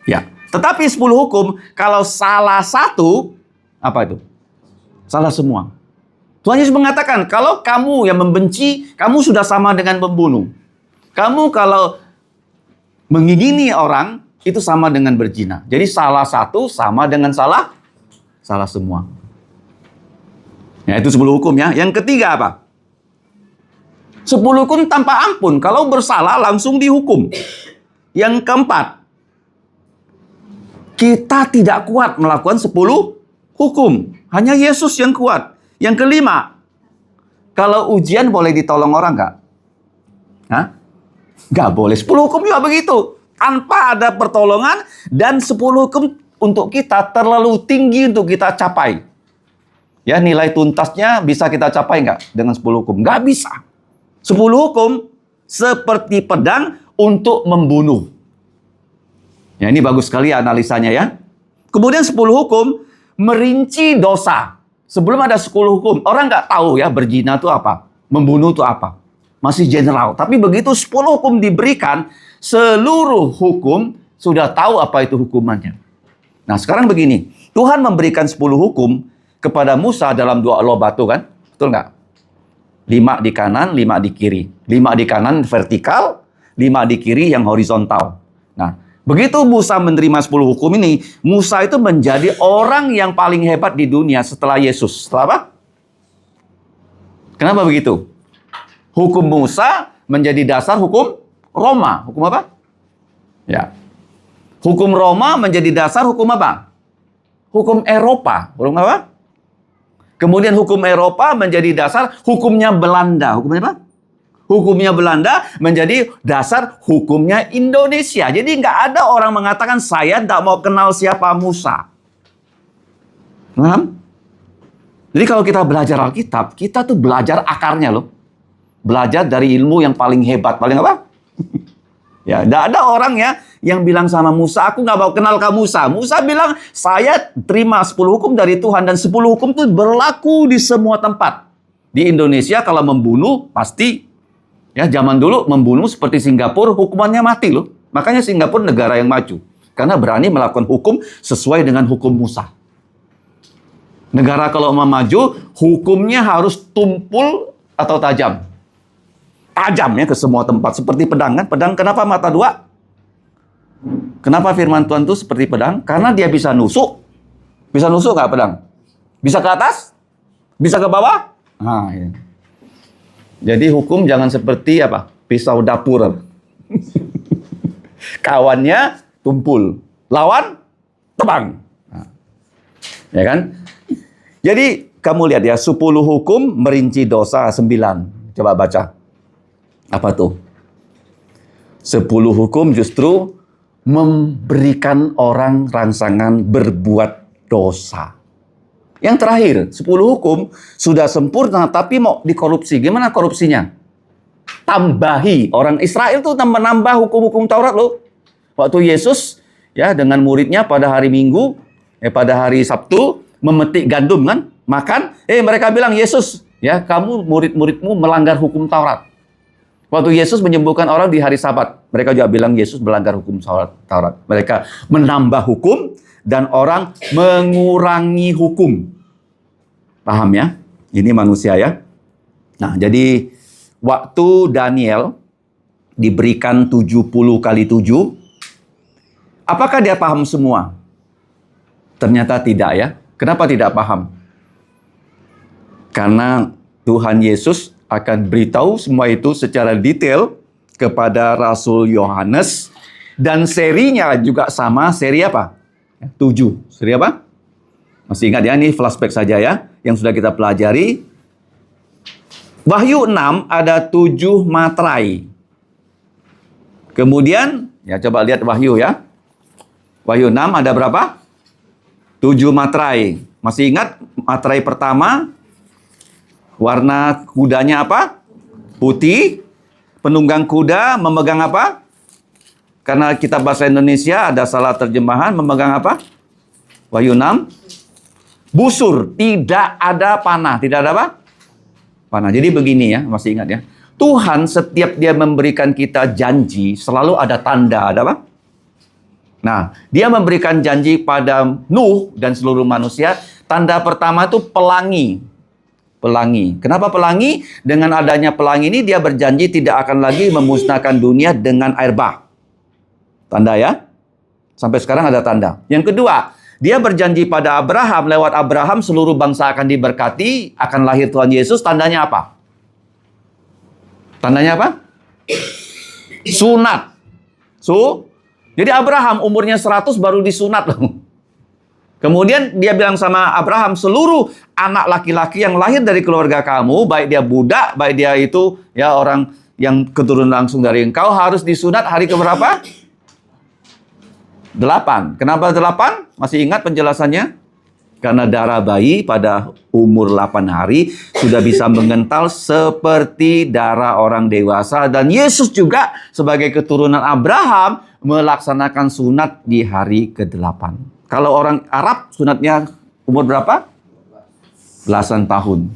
Ya. Tetapi 10 hukum, kalau salah satu, apa itu? Salah semua. Tuhan Yesus mengatakan, kalau kamu yang membenci, kamu sudah sama dengan pembunuh. Kamu kalau mengingini orang, itu sama dengan berzina. Jadi salah satu sama dengan salah semua. Ya, itu 10 hukum ya. Yang ketiga apa? 10 hukum tanpa ampun. Kalau bersalah langsung dihukum. Yang keempat, kita tidak kuat melakukan 10 hukum. Hanya Yesus yang kuat. Yang kelima, kalau ujian boleh ditolong orang nggak? Hah? Nggak boleh. 10 hukum juga begitu. Tanpa ada pertolongan, dan 10 hukum untuk kita terlalu tinggi untuk kita capai. Ya, nilai tuntasnya bisa kita capai nggak dengan 10 hukum? Nggak bisa. 10 hukum seperti pedang untuk membunuh. Ya, ini bagus sekali analisanya ya. Kemudian 10 hukum merinci dosa. Sebelum ada 10 hukum, orang nggak tahu ya berzina itu apa, membunuh itu apa. Masih general. Tapi begitu 10 hukum diberikan, seluruh hukum sudah tahu apa itu hukumannya. Nah, sekarang begini. Tuhan memberikan 10 hukum kepada Musa dalam 2 loh batu kan? Betul nggak? 5 di kanan, 5 di kiri. 5 di kanan vertikal, 5 di kiri yang horizontal. Nah, begitu Musa menerima 10 hukum ini, Musa itu menjadi orang yang paling hebat di dunia setelah Yesus. Setelah apa? Kenapa begitu? Hukum Musa menjadi dasar hukum Roma. Hukum apa? Ya. Hukum Roma menjadi dasar hukum apa? Hukum Eropa. Hukum apa? Kemudian hukum Eropa menjadi dasar hukumnya Belanda. Hukumnya apa? Hukumnya Belanda menjadi dasar hukumnya Indonesia. Jadi nggak ada orang mengatakan saya tidak mau kenal siapa Musa. Paham? Jadi kalau kita belajar Alkitab, kita tuh belajar akarnya loh. Belajar dari ilmu yang paling hebat. Paling apa? Ya, tidak ada orang ya yang bilang sama Musa, aku nggak mau kenal kamu Musa. Musa bilang, saya terima 10 hukum dari Tuhan, dan 10 hukum itu berlaku di semua tempat. Di Indonesia kalau membunuh, pasti, ya zaman dulu membunuh seperti Singapura, hukumannya mati loh. Makanya Singapura negara yang maju. Karena berani melakukan hukum sesuai dengan hukum Musa. Negara kalau mau maju, hukumnya harus tumpul atau tajam. Tajam ya ke semua tempat. Seperti pedang kan. Pedang kenapa mata 2? Kenapa firman Tuhan itu seperti pedang? Karena dia bisa nusuk. Bisa nusuk nggak pedang? Bisa ke atas? Bisa ke bawah? Nah, ya. Jadi hukum jangan seperti apa? Pisau dapur. Kawannya tumpul. Lawan tebang. Nah, ya kan? Jadi kamu lihat ya, 10 hukum merinci dosa 9. Coba baca. Apa tuh? 10 hukum justru memberikan orang rangsangan berbuat dosa. Yang terakhir, 10 hukum sudah sempurna tapi mau dikorupsi. Gimana korupsinya? Tambahi. Orang Israel tuh menambah hukum-hukum Taurat loh. Waktu Yesus ya dengan muridnya pada hari Minggu, pada hari Sabtu memetik gandum kan, makan, mereka bilang, Yesus, ya kamu murid-muridmu melanggar hukum Taurat. Waktu Yesus menyembuhkan orang di hari Sabat, mereka juga bilang Yesus melanggar hukum Taurat. Mereka menambah hukum dan orang mengurangi hukum. Paham ya? Ini manusia ya. Nah, jadi waktu Daniel diberikan 70 kali 7, apakah dia paham semua? Ternyata tidak ya. Kenapa tidak paham? Karena Tuhan Yesus akan beritahu semua itu secara detail kepada Rasul Yohanes, dan serinya juga sama, seri apa? 7. Seri apa? Masih ingat ya, ini flashback saja ya, yang sudah kita pelajari. Wahyu 6 ada 7 materai. Kemudian, ya coba lihat Wahyu ya. Wahyu 6 ada berapa? 7 materai. Masih ingat materai pertama? Warna kudanya apa? Putih. Penunggang kuda memegang apa? Karena kitab bahasa Indonesia ada salah terjemahan, memegang apa? Wahyu 6. Busur, tidak ada panah. Tidak ada apa? panah. Jadi begini ya, masih ingat ya. Tuhan setiap dia memberikan kita janji, selalu ada tanda, ada apa? Nah, dia memberikan janji pada Nuh dan seluruh manusia. Tanda pertama itu pelangi. Pelangi. Kenapa pelangi? Dengan adanya pelangi ini dia berjanji tidak akan lagi memusnahkan dunia dengan air bah. Tanda ya. Sampai sekarang ada tanda. Yang kedua, dia berjanji pada Abraham, lewat Abraham seluruh bangsa akan diberkati, akan lahir Tuhan Yesus. Tandanya apa? Tandanya apa? Sunat. Jadi Abraham umurnya 100 baru disunat loh. Kemudian dia bilang sama Abraham, seluruh anak laki-laki yang lahir dari keluarga kamu, baik dia budak, baik dia itu ya orang yang keturunan langsung dari engkau, harus disunat hari keberapa? 8. Kenapa 8? Masih ingat penjelasannya? Karena darah bayi pada umur 8 hari sudah bisa mengental seperti darah orang dewasa. Dan Yesus juga sebagai keturunan Abraham melaksanakan sunat di hari ke-8. Kalau orang Arab sunatnya umur berapa? Belasan tahun.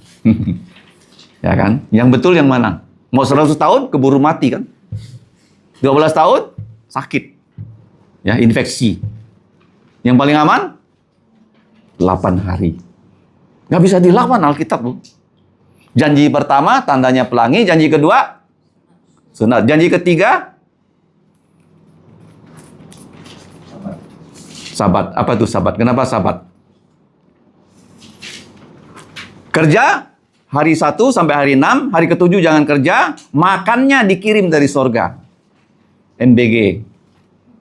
Ya kan? Yang betul yang mana? Mau 100 tahun keburu mati kan? 12 tahun sakit. Ya, infeksi. Yang paling aman 8 hari. Nggak bisa dilawan Alkitab loh. Janji pertama tandanya pelangi, janji kedua sunat, janji ketiga Sabat. Apa itu sabat? Kenapa sabat? Kerja hari 1 sampai hari 6, hari ke-7 jangan kerja, makannya dikirim dari sorga. NBG.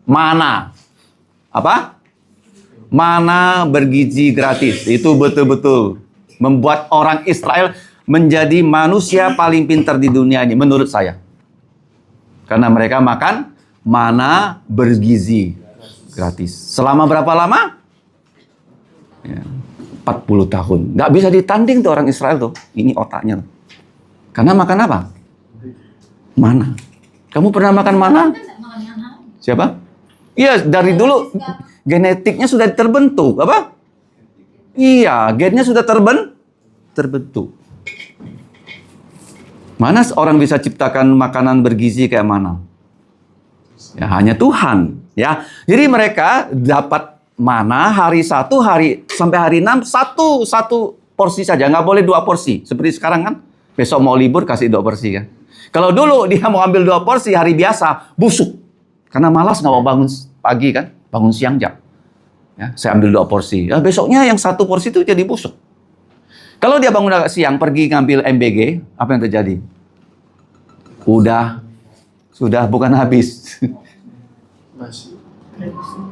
Mana? Apa? Mana bergizi gratis. Itu betul-betul membuat orang Israel menjadi manusia paling pintar di dunia ini menurut saya. Karena mereka makan mana bergizi gratis. Selama berapa lama? Ya, 40 tahun. Nggak bisa ditanding tuh orang Israel tuh. Ini otaknya. Karena makan apa? Mana. Kamu pernah makan mana? Siapa? Iya, dari dulu genetiknya sudah terbentuk. Apa? Iya, gennya sudah terbentuk. Mana orang bisa ciptakan makanan bergizi kayak mana? Ya, hanya Tuhan. Ya, jadi mereka dapat mana hari 1, hari sampai hari 6 satu porsi saja, nggak boleh 2 porsi. Seperti sekarang kan, besok mau libur kasih 2 porsi kan. Kalau dulu dia mau ambil 2 porsi hari biasa, busuk. Karena malas nggak mau bangun pagi kan, bangun siang jam. Ya, saya ambil 2 porsi. Ya, besoknya yang 1 porsi itu jadi busuk. Kalau dia bangun agak siang pergi ngambil MBG, apa yang terjadi? Sudah bukan habis.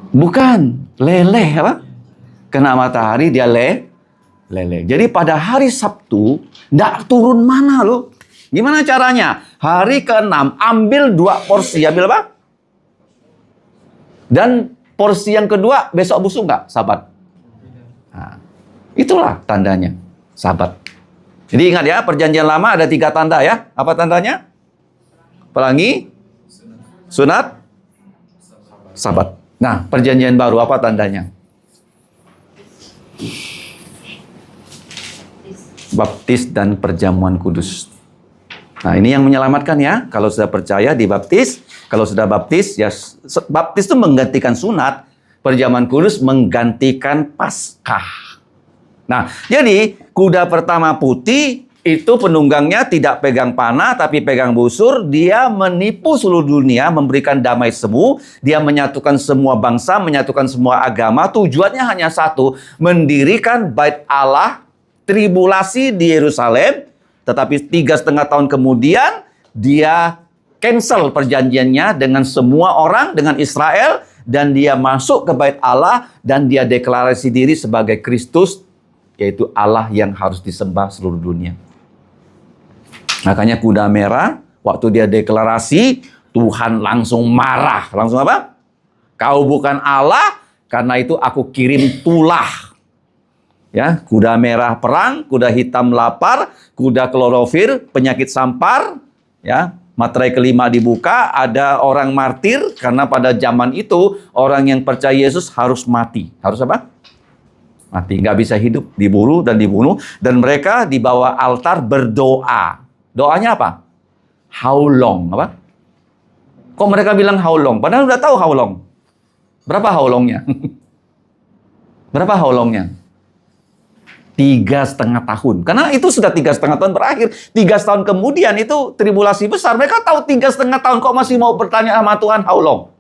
Bukan, leleh apa? Kena matahari dia leleh. Jadi pada hari Sabtu nggak turun mana loh. Gimana caranya? Hari ke-6 ambil 2 porsi, ambil apa? Dan porsi yang kedua besok busuk nggak? Sabat. Nah, itulah tandanya sabat. Jadi ingat ya, perjanjian lama ada 3 tanda ya. Apa tandanya? Pelangi, sunat, sabat. Nah, perjanjian baru apa tandanya? Baptis dan perjamuan kudus. Nah, ini yang menyelamatkan ya. Kalau sudah percaya dibaptis, kalau sudah baptis ya baptis itu menggantikan sunat, perjamuan kudus menggantikan Paskah. Nah, jadi kuda pertama putih itu penunggangnya tidak pegang panah tapi pegang busur. Dia menipu seluruh dunia, memberikan damai semu. Dia menyatukan semua bangsa, menyatukan semua agama. Tujuannya hanya satu, mendirikan bait Allah, tribulasi di Yerusalem. Tetapi 3,5 tahun kemudian dia cancel perjanjiannya dengan semua orang, dengan Israel. Dan dia masuk ke bait Allah dan dia deklarasi diri sebagai Kristus, yaitu Allah yang harus disembah seluruh dunia. Makanya kuda merah, waktu dia deklarasi, Tuhan langsung marah. Langsung apa? Kau bukan Allah, karena itu aku kirim tulah. Ya, kuda merah perang, kuda hitam lapar, kuda klorofir, penyakit sampar. Ya, materai kelima dibuka, ada orang martir, karena pada zaman itu, orang yang percaya Yesus harus mati. Harus apa? mati, nggak bisa hidup, diburu dan dibunuh, dan mereka di bawah altar berdoa. Doanya apa? How long? Apa? Kok mereka bilang how long? Padahal udah tahu how long. Berapa how longnya? Berapa how longnya? 3,5 tahun. Karena itu sudah 3,5 tahun berakhir. 3 tahun kemudian itu tribulasi besar. Mereka tahu 3,5 tahun, kok masih mau bertanya sama Tuhan how long?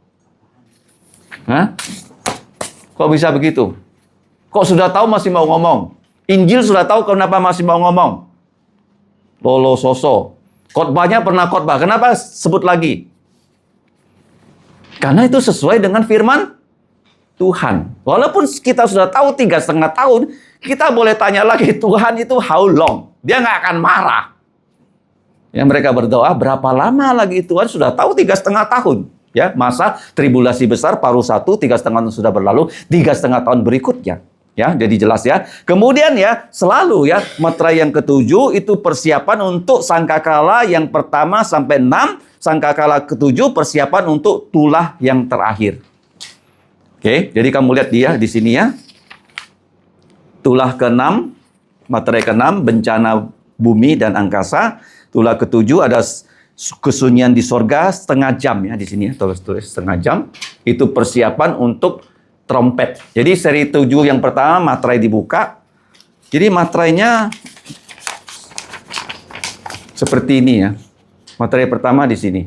Hah? Kok bisa begitu? Kok sudah tahu masih mau ngomong? Injil sudah tahu, kenapa masih mau ngomong? Lolo soso. Khotbahnya pernah khotbah, kenapa sebut lagi? Karena itu sesuai dengan firman Tuhan. Walaupun kita sudah tahu 3,5 tahun, kita boleh tanya lagi, Tuhan itu how long? Dia nggak akan marah. Ya, mereka berdoa, berapa lama lagi Tuhan? Sudah tahu 3,5 tahun. Ya, masa tribulasi besar, paruh 1, 3,5 tahun sudah berlalu, 3,5 tahun berikutnya. Ya, jadi jelas ya. Kemudian ya, selalu ya, materai yang ke-7 itu persiapan untuk sangkakala yang pertama sampai 6, sangkakala ke-7 persiapan untuk tulah yang terakhir. Oke, jadi kamu lihat dia di sini ya. Tulah ke-6, materai ke-6, bencana bumi dan angkasa. Tulah ke-7 ada kesunyian di sorga setengah jam ya di sini ya, tulis setengah jam. Itu persiapan untuk trompet. Jadi seri 7 yang pertama materai dibuka. Jadi materainya seperti ini ya. Materai pertama di sini.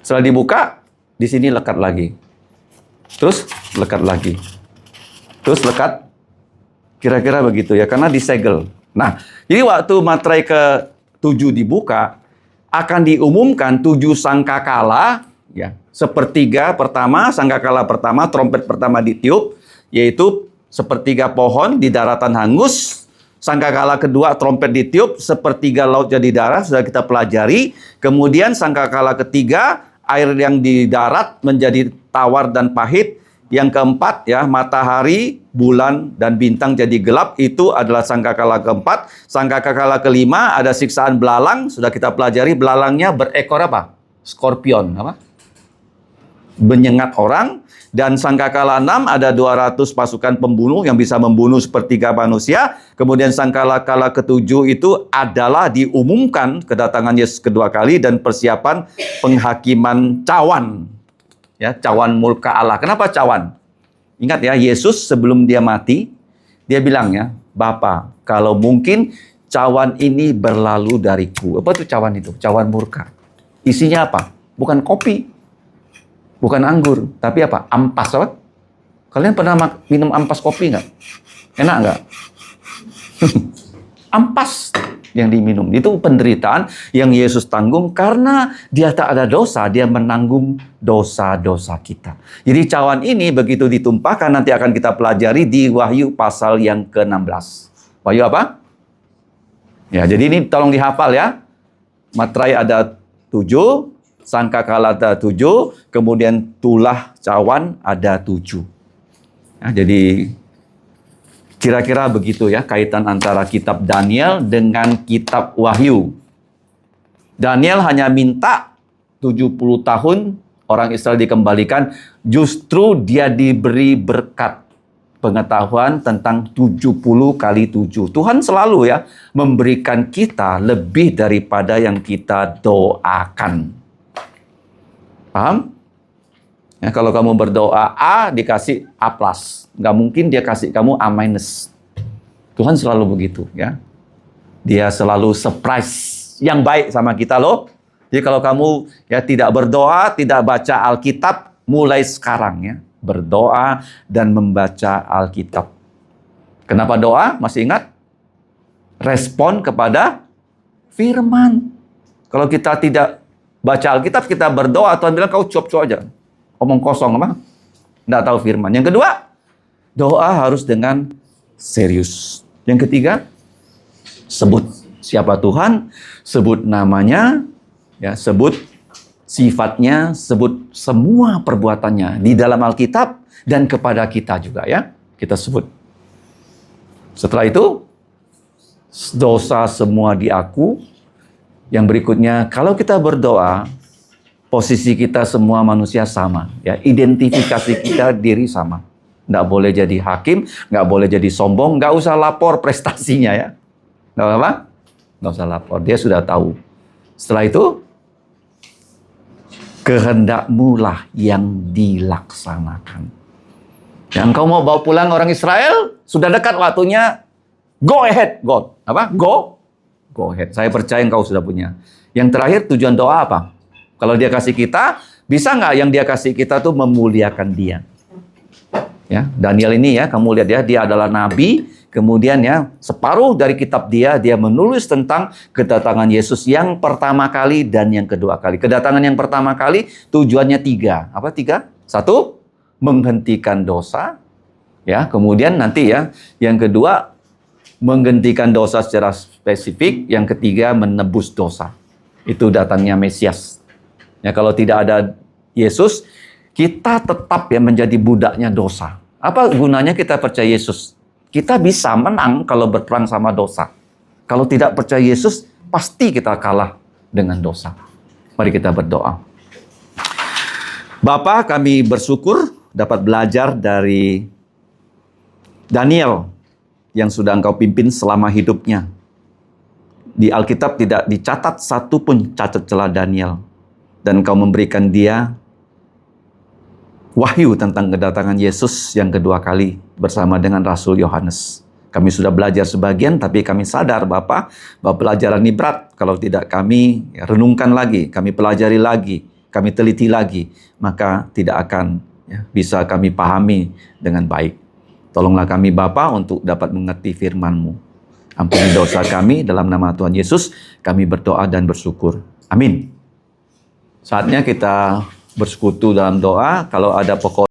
Setelah dibuka, di sini lekat lagi. Terus lekat lagi. Terus lekat. Kira-kira begitu ya, karena disegel. Nah, jadi waktu materai ke-7 dibuka, akan diumumkan 7 sangkakala, ya, sepertiga pertama, sangkakala pertama, trompet pertama ditiup, yaitu sepertiga pohon di daratan hangus. Sangkakala kedua, trompet ditiup, sepertiga laut jadi darah, sudah kita pelajari. Kemudian sangkakala ketiga, air yang di darat menjadi tawar dan pahit. Yang keempat, ya, matahari, bulan, dan bintang jadi gelap. Itu adalah sangkakala keempat. Sangkakala kelima, ada siksaan belalang. Sudah kita pelajari, belalangnya berekor apa? Skorpion. Apa? Menyengat orang. Dan sangkakala 6, ada 200 pasukan pembunuh yang bisa membunuh sepertiga manusia. Kemudian sangkakala ke-7 itu adalah diumumkan kedatangan Yesus kedua kali dan persiapan penghakiman cawan. Ya, cawan murka Allah. Kenapa cawan? Ingat ya, Yesus sebelum dia mati, dia bilang ya, Bapa, kalau mungkin cawan ini berlalu dariku. Apa itu cawan itu? Cawan murka. Isinya apa? Bukan kopi, bukan anggur, tapi apa? Ampas. Apa? Kalian pernah minum ampas kopi nggak? Enak nggak? Ampas yang diminum. Itu penderitaan yang Yesus tanggung karena dia tak ada dosa, dia menanggung dosa-dosa kita. Jadi cawan ini begitu ditumpahkan nanti akan kita pelajari di Wahyu pasal yang ke-16. Wahyu apa? Ya, jadi ini tolong dihafal ya. Materai ada 7, sangkakala ada 7, kemudian tulah cawan ada 7. Ya, jadi kira-kira begitu ya kaitan antara kitab Daniel dengan kitab Wahyu. Daniel hanya minta 70 tahun orang Israel dikembalikan, justru dia diberi berkat pengetahuan tentang 70 kali 7. Tuhan selalu ya memberikan kita lebih daripada yang kita doakan. Paham? Ya, kalau kamu berdoa A, dikasih A+. Nggak mungkin dia kasih kamu A-. Tuhan selalu begitu ya. Dia selalu surprise yang baik sama kita loh. Jadi kalau kamu ya tidak berdoa, tidak baca Alkitab, mulai sekarang ya. Berdoa dan membaca Alkitab. Kenapa doa? Masih ingat? Respon kepada firman. Kalau kita tidak baca Alkitab, kita berdoa, Tuhan bilang kau cuap-cuap aja. Omong kosong apa? Nggak tahu firman. Yang kedua, doa harus dengan serius. Yang ketiga, sebut siapa Tuhan, sebut namanya, ya, sebut sifatnya, sebut semua perbuatannya di dalam Alkitab dan kepada kita juga ya. Kita sebut. Setelah itu, dosa semua diaku. Yang berikutnya, kalau kita berdoa, posisi kita semua manusia sama, ya, identifikasi kita diri sama. Nggak boleh jadi hakim, nggak boleh jadi sombong, nggak usah lapor prestasinya ya. Nggak apa? Nggak usah lapor, dia sudah tahu. Setelah itu, kehendakmu lah yang dilaksanakan. Yang engkau mau bawa pulang orang Israel, sudah dekat waktunya, go ahead, God. Apa? Go ahead. Saya percaya engkau sudah punya. Yang terakhir, tujuan doa apa? Kalau dia kasih kita, bisa nggak yang dia kasih kita tuh memuliakan dia? Ya, Daniel ini ya, kamu lihat ya, dia adalah nabi, kemudian ya, separuh dari kitab dia menulis tentang kedatangan Yesus yang pertama kali dan yang kedua kali. Kedatangan yang pertama kali tujuannya 3. Apa 3? 1, menghentikan dosa. Ya, kemudian nanti ya, yang kedua, menghentikan dosa secara spesifik. Yang ketiga, menebus dosa. Itu datangnya Mesias. Ya, kalau tidak ada Yesus, kita tetap ya menjadi budaknya dosa. Apa gunanya kita percaya Yesus? Kita bisa menang kalau berperang sama dosa. Kalau tidak percaya Yesus, pasti kita kalah dengan dosa. Mari kita berdoa. Bapa, kami bersyukur dapat belajar dari Daniel yang sudah Engkau pimpin selama hidupnya. Di Alkitab tidak dicatat satu pun cacat celah Daniel. Dan Engkau memberikan dia wahyu tentang kedatangan Yesus yang kedua kali bersama dengan Rasul Yohanes. Kami sudah belajar sebagian, tapi kami sadar Bapak, bahwa pelajaran ini berat. Kalau tidak kami renungkan lagi, kami pelajari lagi, kami teliti lagi, maka tidak akan bisa kami pahami dengan baik. Tolonglah kami Bapa untuk dapat mengerti firman-Mu. Ampuni dosa kami dalam nama Tuhan Yesus, kami berdoa dan bersyukur. Amin. Saatnya kita bersekutu dalam doa. Kalau ada pokok